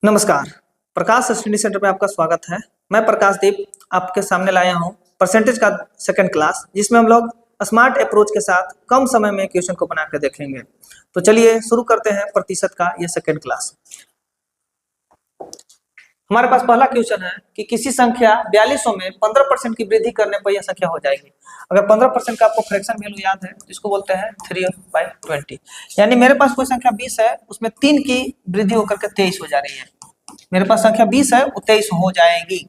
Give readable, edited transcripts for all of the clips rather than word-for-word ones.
नमस्कार। प्रकाश study centre में आपका स्वागत है। मैं प्रकाश दीप आपके सामने लाया हूं परसेंटेज का सेकंड क्लास, जिसमें हम लोग स्मार्ट अप्रोच के साथ कम समय में क्वेश्चन को बना कर देखेंगे। तो चलिए शुरू करते हैं प्रतिशत का ये सेकंड क्लास। हमारे पास पहला क्वेश्चन है कि किसी संख्या 4200 में 15% की वृद्धि करने पर यह संख्या हो जाएगी। अगर 15% का आपको फ्रैक्शन वैल्यू याद है, इसको बोलते हैं 3/20। यानी मेरे पास कोई संख्या 20 है, उसमें 3 की वृद्धि होकर के 23 हो जा रही है। मेरे पास संख्या 20 है, वो 23 हो जाएगी।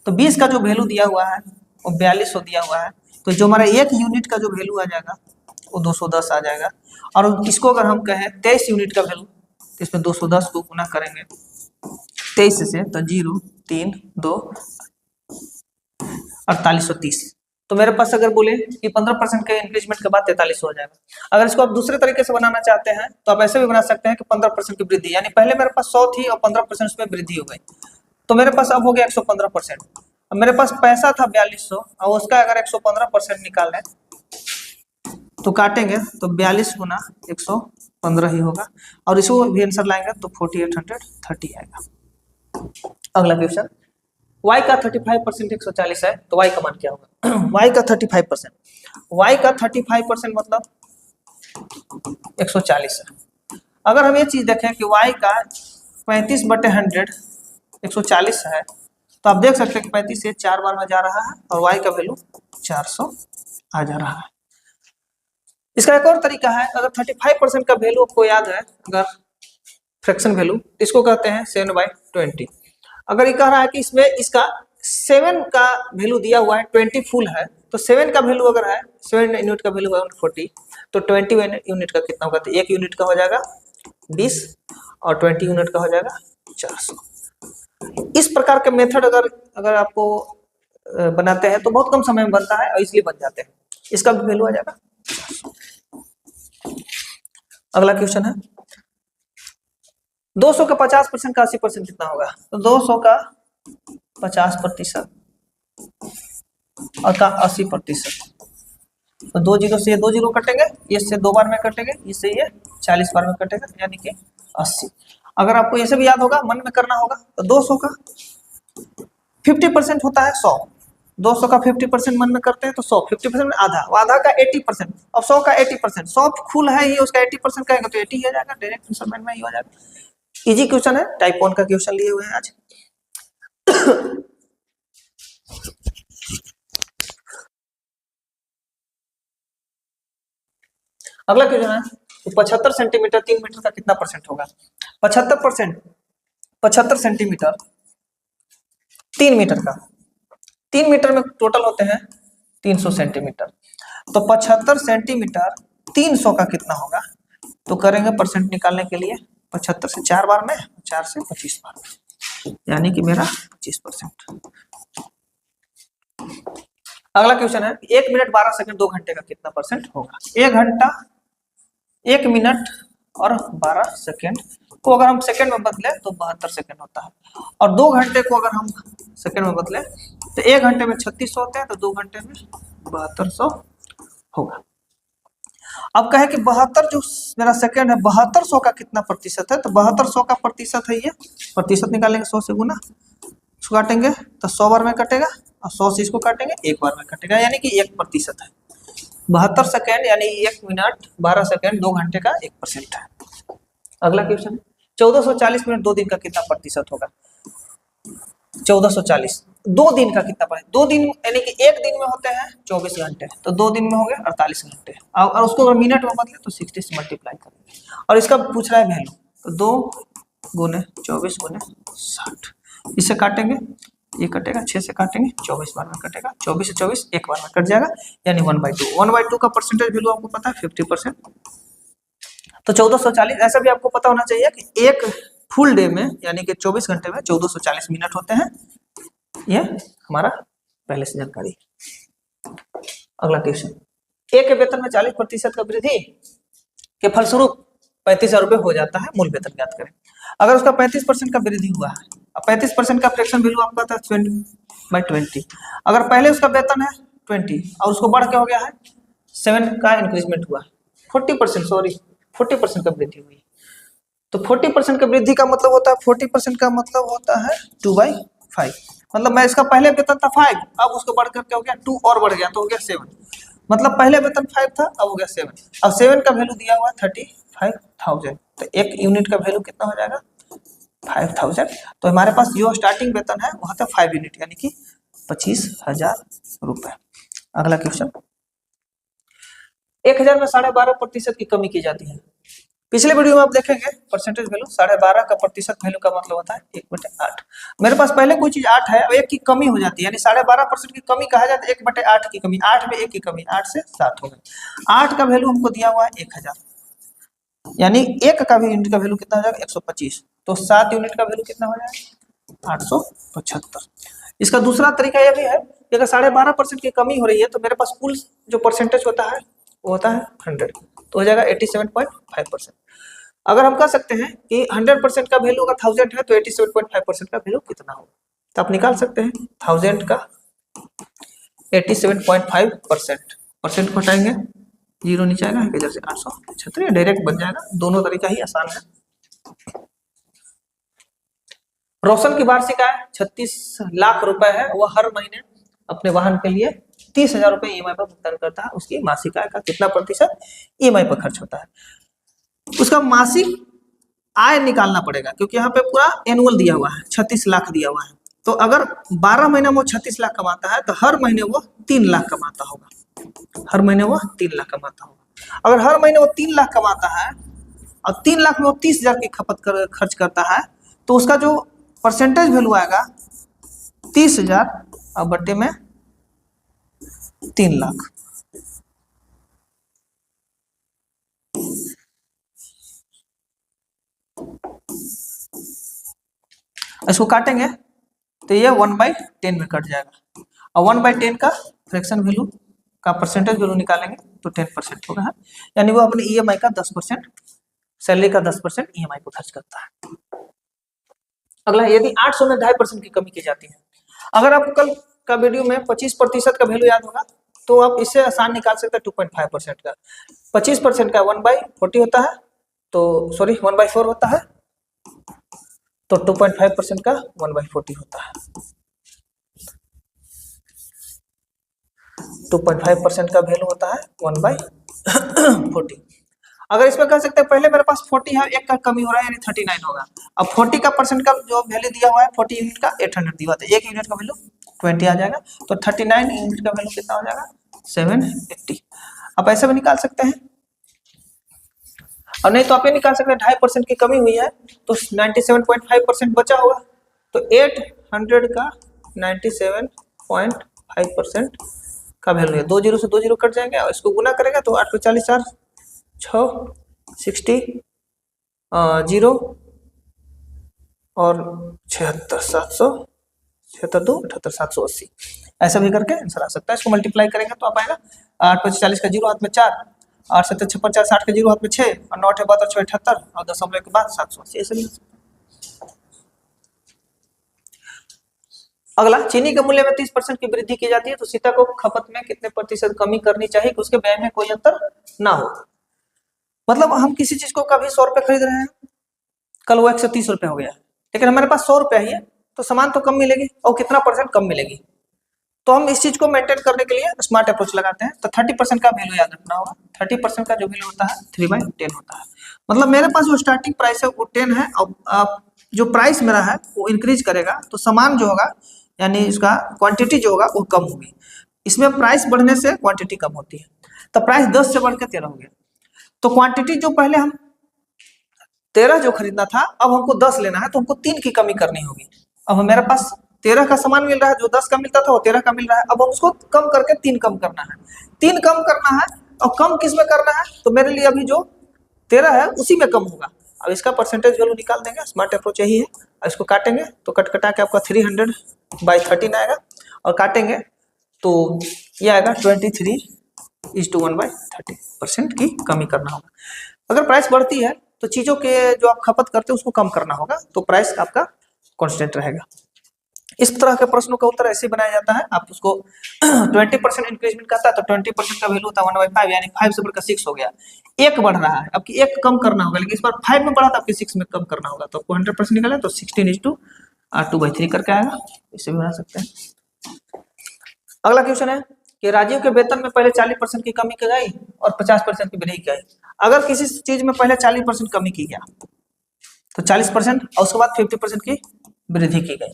तो 20 का जो वैल्यू दिया हुआ है वो 4200 दिया हुआ है। तो जो हमारा 1 यूनिट का जो वैल्यू आ जाएगा वो 210 आ जाएगा। और इसको अगर हम कहें 23 यूनिट का वैल्यू, तो इसमें 210 को गुना करेंगे 23 से, तो 0 3 2 4830। तो मेरे पास अगर बोले कि 15% के इंक्रीजमेंट के बाद 4300 हो जाएगा। अगर इसको आप दूसरे तरीके से बनाना चाहते हैं तो आप ऐसे भी बना सकते हैं कि 15% की वृद्धि, यानी पहले मेरे पास 100 थी और 15% उसमें वृद्धि हो गई, तो मेरे पास अब हो गया 115%। अब मेरे पास पैसा था 4200 और उसका अगर 115% निकालें तो काटेंगे तो 42 गुना 115 ही होगा, और इसको भी आंसर लाएंगे तो 4830 आएगा। अगला क्वेश्चन, y का 35% 140 है, तो y का मान क्या होगा? y का 35%, y का 35% मतलब 140 है। अगर हम ये चीज देखें कि y का 35/100 140 है, तो आप देख सकते हैं कि 35 से 4 बार में जा रहा है और y का वैल्यू 400 आ जा रहा है। इसका एक और तरीका है, अगर 35% का वैल्यू आपको याद है, अगर फ्रैक्शन वैल्यू, इसको कहते हैं 7/20। अगर ये कह रहा है कि इसमें इसका 7 का वैल्यू दिया हुआ है, 20 फुल है, तो 7 का वैल्यू अगर है, 7 यूनिट का वैल्यू है 140, तो 20 यूनिट का कितना होगा? तो 1 यूनिट का हो जाएगा 20 और 20 यूनिट का हो जाएगा 400। इस प्रकार के मेथड अगर आपको बनाते हैं तो बहुत कम समय में बनता है और इसलिए बन जाते हैं। इसका भी वैल्यू आ जाएगा 400। अगला क्वेश्चन है, 200 का 50% का 80% कितना होगा? तो 200 का 50% और का 80%, तो 2 जीरो से ये 2 जीरो कटेंगे, इससे 2 बार में कटेंगे, इससे ये 40 बार में कटेगा, यानी कि 80। अगर आपको ये भी याद होगा, मन में करना होगा, तो 200 का 50% होता है 100। 200 का 50% मन में करते हैं तो 100, 50% में आधा, आधा का 80%, अब 100 का 80%, 100 फुल है ही, उसका 80% कहेंगे तो 80 हो जाएगा, डायरेक्ट आंसर में ही हो जाएगा। इजी क्वेश्चन है, टाइप 1 का क्वेश्चन लिए हुए हैं आज। अगला क्वेश्चन है, 75 सेंटीमीटर 3 मीटर का कितना परसेंट होगा? 75 सेंटीमीटर 3 मीटर का, 3 मीटर में टोटल होते हैं 300 सेंटीमीटर, तो 75 सेंटीमीटर 300 का कितना होगा? तो करेंगे परसेंट निकालने के लिए 75 से 4 बार में, 4 से 25 बार में, यानी कि मेरा 25%। अगला क्वेश्चन है, 1 मिनट 12 सेकंड 2 घंटे का कितना परसेंट होगा? 1 घंटा 1 मिनट और 12 सेकंड को अगर हम सेकंड में बदले तो 72 सेकंड होता है, और 2 घंटे को अगर हम सेकंड में बदले तो 1 घंटे में 3600 होते हैं, तो 2 घंटे में 7200 होगा। अब कहे कि 72 जो मेरा सेकंड है, 7200 का कितना प्रतिशत है? तो 7200 का प्रतिशत है, ये प्रतिशत निकालेंगे 100 से गुना, इसको काटेंगे तो 100 बार में कटेगा, और 100 से इसको काटेंगे 1 बार में कटेगा, यानी कि 1% है। 72 सेकंड यानी 1 मिनट 12 सेकंड 2 घंटे का 1% है। अगला क्वेश्चन, 1440 मिनट 2 दिन का कितना प्रतिशत होगा? 1440 2 दिन का कितना परसेंट? 2 दिन यानी कि 1 दिन में होते हैं 24 घंटे, तो 2 दिन में हो गए 48 घंटे, और उसको अगर मिनट में बदले तो 60 से मल्टीप्लाई करेंगे, और इसका पूछ रहा है वैल्यू, तो 2 गुने 24 गुने 60, इससे काटेंगे, ये कटेगा 6 से काटेंगे, 24 बार में कटेगा, 24 से 24 1 बार में कट जाएगा, यानी 1/2। 1/2 का परसेंटेज वैल्यू आपको पता है 50%, तो 1440। ऐसा भी आपको पता होना चाहिए कि एक फुल डे में यानी कि 24 घंटे में 1440 मिनट होते हैं। ये हमारा पहले से जानकारी। अगला क्वेश्चन, एक के वेतन में 40% का वृद्धि के फलस्वरूप 35,000 रुपए हो जाता है, मूल वेतन ज्ञात करें। अगर उसका 35% का वृद्धि हुआ है, 35% का फ्रैक्शन वैल्यू आपका था 20/20। अगर पहले उसका वेतन है 20 और उसको बढ़ के हो गया है 7 का इंक्रीजमेंट हुआ, 40% का वृद्धि हुई, तो 40% का वृद्धि का मतलब होता है 40% का मतलब होता है 2/5। मतलब मैं इसका पहले वेतन था 5, अब उसको बढ़ करके हो गया 2 और बढ़ गया तो हो गया 7। मतलब पहले वेतन 5 था, अब हो गया 7। अब 7 का वैल्यू दिया हुआ है 35,000, तो एक यूनिट का वैल्यू कितना हो जाएगा 5,000। तो हमारे पास जो स्टार्टिंग वेतन है वह था 5 यूनिट यानी कि 25,000 रुपए। अगला क्वेश्चन, 1000 में 12.5% की कमी की जाती है। पिछले वीडियो में आप देखेंगे परसेंटेज वैल्यू 12.5 का प्रतिशत वैल्यू का मतलब होता है 1/8। मेरे पास पहले कोई चीज 8 है और 1 की कमी हो जाती है, यानी 12.5% की कमी कहा जाता है 1/8 की कमी। 8 में 1 की कमी, 8 से 7 हो गई। 8 का वैल्यू हमको दिया हुआ है 1000, यानी 1 का भी यूनिट का वैल्यू कितना हो जाएगा 125। तो 7 यूनिट का वैल्यू कितना हो जाएगा 875। इसका दूसरा तरीका यह भी है कि अगर 12.5% की कमी हो रही है तो मेरे पास कुल जो परसेंटेज होता है वो होता है 100, तो हो जाएगा 87.5%। अगर हम कह सकते हैं कि 100% का वैल्यू अगर 1000 है तो 87.5% का वैल्यू कितना होगा, तो आप निकाल सकते हैं 1000 का 87.5%। परसेंट को हटाएंगे, जीरो नीचे आएगा, 1000 से 876, डायरेक्ट बन जाएगा। दोनों तरीका ही आसान है। रोशन की वार्षिक आय 36 लाख रुपए है। वह हर महीने अपने वाहन के लिए 30,000 रुपए ईएमआई पर भुगतान करता है। उसकी मासिक आय का कितना प्रतिशत ईएमआई पर खर्च होता है? उसका मासिक आय निकालना पड़ेगा क्योंकि यहाँ पे पूरा एनुअल दिया हुआ है, 36 लाख दिया हुआ है। तो अगर 12 महीने में वो 36 लाख कमाता है तो हर महीने वो 3 लाख कमाता होगा। हर महीने वो 3 लाख कमाता होगा। अगर हर महीने वो 3 लाख कमाता है और 3 लाख में वो 30,000 की खर्च करता है तो उसका जो परसेंटेज वैल्यू आएगा 30,000 और बट्टे में 3 लाख। इसको काटेंगे तो ये 1/10 में कट जाएगा और 1/10 का फ्रैक्शन वैल्यू का परसेंटेज वैल्यू निकालेंगे तो 10% होगा, यानी वो अपने ईएमआई का 10%, सैलरी का 10% ईएमआई को खर्च करता है। अगला, यदि 800 में 2.5% की कमी की जाती है। अगर आपको कल का वीडियो में 25% का वैल्यू याद होगा तो आप इससे आसान निकाल सकते हैं 2.5% का। 25% का 1/40 होता है, तो सॉरी 1/4 होता है, तो 2.5% का 1/40 होता है। 2.5% का वैल्यू होता है 1/40। अगर इसमें कह सकते हैं पहले मेरे पास 40 है, एक का कमी हो रहा है यानी 39 होगा। अब 40 का परसेंट का जो वैल्यू दिया हुआ है 40 यूनिट का 800 दिया हुआ है, एक यूनिट का वैल्यू 20 आ जाएगा, तो 39 यूनिट का वैल्यू कितना हो जाएगा 780। आप ऐसे भी निकाल सकते हैं और नहीं तो आप ये निकाल सकते हैं 2.5% की कमी हुई है तो 97.5% बचा होगा, तो 800 का 97.5% का वैल्यू है। 2 जीरो से 2 जीरो कट जाएंगे और इसको गुना करेगा तो 8 पे 40 4 6 60 जीरो और 76 700 76 2 78 780, ऐसा भी करके आंसर आ सकता है। इसको मल्टीप्लाई करेंगे तो आप आएगा 8 पे 40 का जीरो हाथ में 4, 8 7 56 4 60 का जीरो हाथ में 6 और 9 8 72 6 78 और दशमलव के बाद 780, ऐसे भी। अगला, चीनी के मूल्य में 30% की वृद्धि की जाती है तो सीता को खपत में कितने प्रतिशत कमी करनी चाहिए कि उसके व्यय में कोई अंतर ना हो। मतलब हम किसी चीज को कभी 100 रुपए खरीद रहे हैं, कल वो 130 रुपए हो गया, लेकिन हमारे पास 100 रुपया ही है तो सामान तो कम मिलेगी और कितना परसेंट कम मिलेगी। तो हम इस चीज को मेंटेन करने के लिए स्मार्ट अप्रोच लगाते हैं। तो 30% का वैल्यू याद रखना होगा। 30% का जो वैल्यू होता है 3/10 होता है। मतलब मेरे पास जो स्टार्टिंग प्राइस है वो 10 है और जो प्राइस मेरा है वो इंक्रीज करेगा तो सामान जो होगा यानी इसका क्वांटिटी जो होगा वो कम होगी। इसमें प्राइस बढ़ने से क्वांटिटी कम होती है, तो प्राइस 10 से बढ़ के 13 हो गया। तो क्वांटिटी जो पहले हम 13 जो खरीदना था अब हमको 10 लेना है तो हमको 3 की कमी करनी होगी। अब मेरे पास 13 का सामान मिल रहा है, जो 10 का मिलता था वो 13 का मिल रहा है, अब हम उसको कम करके 3 कम करना है। 3 कम करना है और कम किस में करना है, तो मेरे लिए अभी जो 13 है उसी में कम होगा। अब इसका परसेंटेज वैल्यू निकाल देंगे, स्मार्ट अप्रोच यही है। इसको काटेंगे तो कट कटा के आपका 300/13 आएगा और काटेंगे तो ये आएगा 23:1/30% की कमी करना होगा। अगर प्राइस बढ़ती है तो चीजों के जो आप खपत करते हैं उसको कम करना होगा, तो प्राइस आपका कांस्टेंट रहेगा। इस तरह के प्रश्नों का उत्तर ऐसे बनाया जाता है। आप उसको 20% इंक्रीजमेंट करता है तो 20% का वैल्यू होता है 1/5, यानी 5 से बढ़कर 6 हो गया। एक बढ़ रहा है, आपकी एक कम करना होगा, लेकिन इस बार 5 में बढ़ा था, आपकी 6 में कम करना होगा, तो आपको 100% निकले तो 16:2/3 करके आएगा। इसे भी बना सकते हैं। अगला क्वेश्चन है कि राजीव के वेतन में पहले 40% की कमी की गई और 50% की वृद्धि की गई। अगर किसी चीज में पहले 40% कमी की गया तो 40% और उसके बाद 50% की वृद्धि की गई।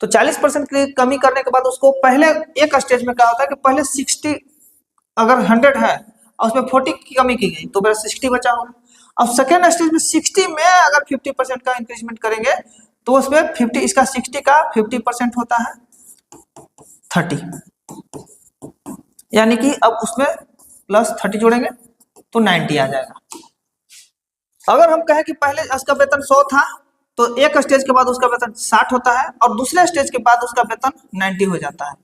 तो 40% की कमी करने के बाद उसको पहले एक स्टेज में क्या होता है कि पहले 60, अगर 100 है और उसमें 40 की कमी की गई तो मेरा 60 बचा होगा। अब सेकेंड स्टेज में 60 में अगर 50% का इंक्रीजमेंट करेंगे तो उसमें 50, इसका 60 का 50% होता है 30, यानी कि अब उसमें प्लस 30 जोड़ेंगे तो 90 आ जाएगा। अगर हम कहें कि पहले उसका वेतन 100 था तो एक स्टेज के बाद उसका वेतन 60 होता है और दूसरे स्टेज के बाद उसका वेतन 90 हो जाता है।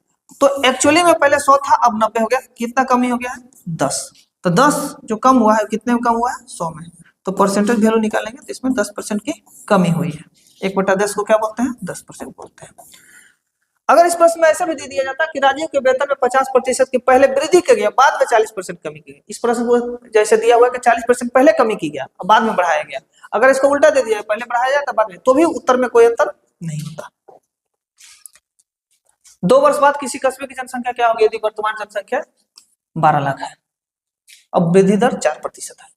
तो एक्चुअली में पहले 100 था, अब 90 हो गया। कितना कमी हो गया है? 10। तो 10 जो कम हुआ है कितने में कम हुआ है? 100 में। तो परसेंटेज वैल्यू निकालेंगे तो इसमें 10% की कमी हुई है। 1/10 को क्या बोलते हैं? 10% बोलते हैं। अगर इस प्रश्न में ऐसा भी दे दिया जाता कि राजीव के वेतन में 50% की पहले वृद्धि की गई, बाद में 40% कमी की गई। इस प्रश्न को जैसे दिया हुआ है कि 40% पहले कमी की गया और बाद में बढ़ाया गया। अगर इसको उल्टा दे दिया, पहले बढ़ाया जाता बाद में, तो भी उत्तर में कोई अंतर नहीं होता। 2 वर्ष बाद किसी कस्बे की जनसंख्या क्या होगी यदि वर्तमान जनसंख्या 12 लाख है। अब वृद्धि दर 4% है।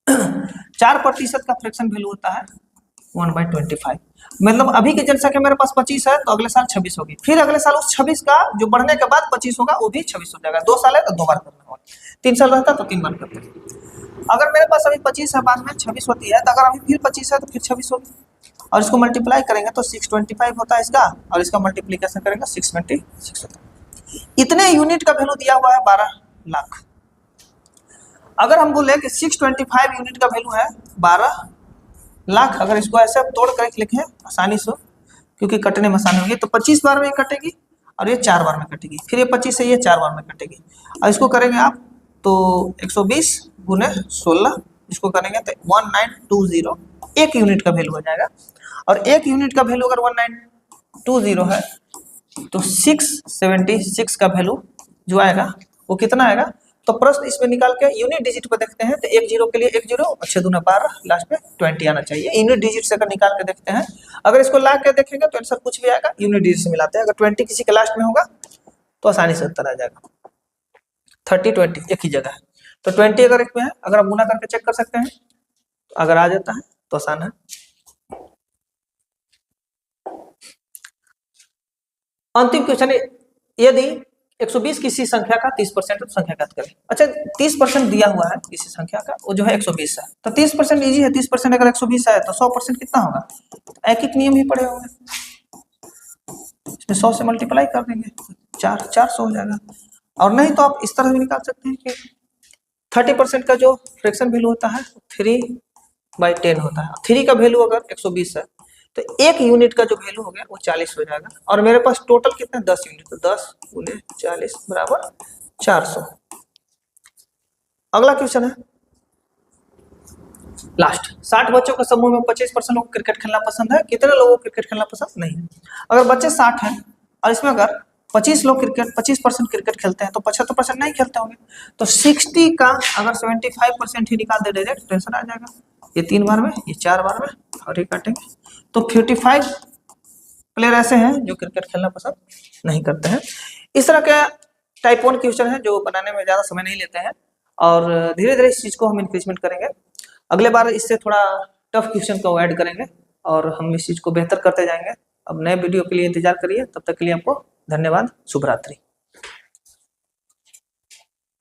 4% का फ्रैक्शन वैल्यू होता है 1/25। मतलब अभी की जनसंख्या मेरे पास 25 है तो अगले साल 26 होगी, फिर अगले साल उस 26 का जो बढ़ने के बाद 25 होगा वो भी 26 हो जाएगा। 2 साल है तो 2 बार करना होगा, 3 साल रहता तो 3 बार करते हैं। अगर मेरे पास अभी 25 है, बाद में 26 होती है, तो अगर अभी फिर 25 है तो फिर 26 होगी, और इसको मल्टीप्लाई करेंगे तो 625 होता है इसका, और इसका मल्टीप्लीकेशन करेंगे 626 होता है। इतने यूनिट का वैल्यू दिया हुआ है 12 लाख। अगर हम बोले कि 625 यूनिट का वैल्यू है 12 लाख, अगर इसको ऐसे तोड़ कर लिखें आसानी से, क्योंकि कटने में आसानी होगी, तो 25 बार में कटेगी और ये 4 बार में कटेगी, फिर ये 25 से ये 4 बार में कटेगी। और इसको करेंगे आप तो 120 गुने 16, इसको करेंगे तो 1920 एक यूनिट का वैल्यू हो जाएगा। और एक यूनिट का वैल्यू अगर 1920 है तो 676 का वैल्यू जो आएगा वो कितना आएगा? तो प्रश्न इसमें निकाल के यूनिट डिजिट पे देखते हैं तो 1 0 के लिए 1 0 और 6 दूना 12, लास्ट में 20 आना चाहिए। यूनिट डिजिट से अगर निकाल के देखते हैं, अगर इसको ला के देखेंगे तो आंसर कुछ भी आएगा, यूनिट डिजिट से मिलाते हैं। अगर 20 किसी के लास्ट में होगा तो आसानी से उत्तर आ जाएगा। 30 20 एक ही जगह है, तो 20 अगर एक में है, अगर आप गुना करके चेक कर सकते हैं, तो अगर आ जाता है तो आसान है। अंतिम क्वेश्चन है, यदि 120 किसी संख्या का 30% तो संख्या ज्ञात करें। अच्छा, 30% दिया हुआ है किसी संख्या का, वो जो है 120 है, तो 30% इजी है। 30% अगर 120 है तो 100% कितना होगा? एक एक नियम ही पढ़े होंगे, इसमें 100 से मल्टीप्लाई कर देंगे 400 हो जाएगा। और नहीं तो आप इस तरह भी निकाल सकते हैं कि 30% का जो फ्रैक्शन वैल्यू होता है 3/10 होता है। 3 का वैल्यू अगर 120 है तो एक यूनिट का जो वैल्यू हो गया वो 40 हो जाएगा। और मेरे पास टोटल कितना? 10 यूनिट, तो 10 गुने 40 बराबर 400। अगला क्वेश्चन है लास्ट। 60 बच्चों के समूह में 25% लोगों को क्रिकेट खेलना पसंद है, कितने लोगों को क्रिकेट खेलना पसंद नहीं है? अगर बच्चे 60 हैं और इसमें अगर 25% क्रिकेट खेलते हैं तो 75% नहीं खेलते होंगे, तो 60 का अगर 75% ही निकाल दे डायरेक्ट तो आंसर आ जाएगा। ये 3 बार में, ये 4 बार में, और ये काटेंगे तो 55 प्लेयर ऐसे हैं जो क्रिकेट खेलना पसंद नहीं करते हैं। इस तरह के टाइप 1 क्वेश्चन है जो बनाने में ज़्यादा समय नहीं लेते हैं, और धीरे धीरे इस चीज़ को हम इंक्रीजमेंट करेंगे। अगले बार इससे थोड़ा टफ क्वेश्चन को ऐड करेंगे और हम इस चीज़ को बेहतर करते जाएंगे। अब नए वीडियो के लिए इंतजार करिए, तब तक के लिए आपको धन्यवाद। शुभ रात्रि।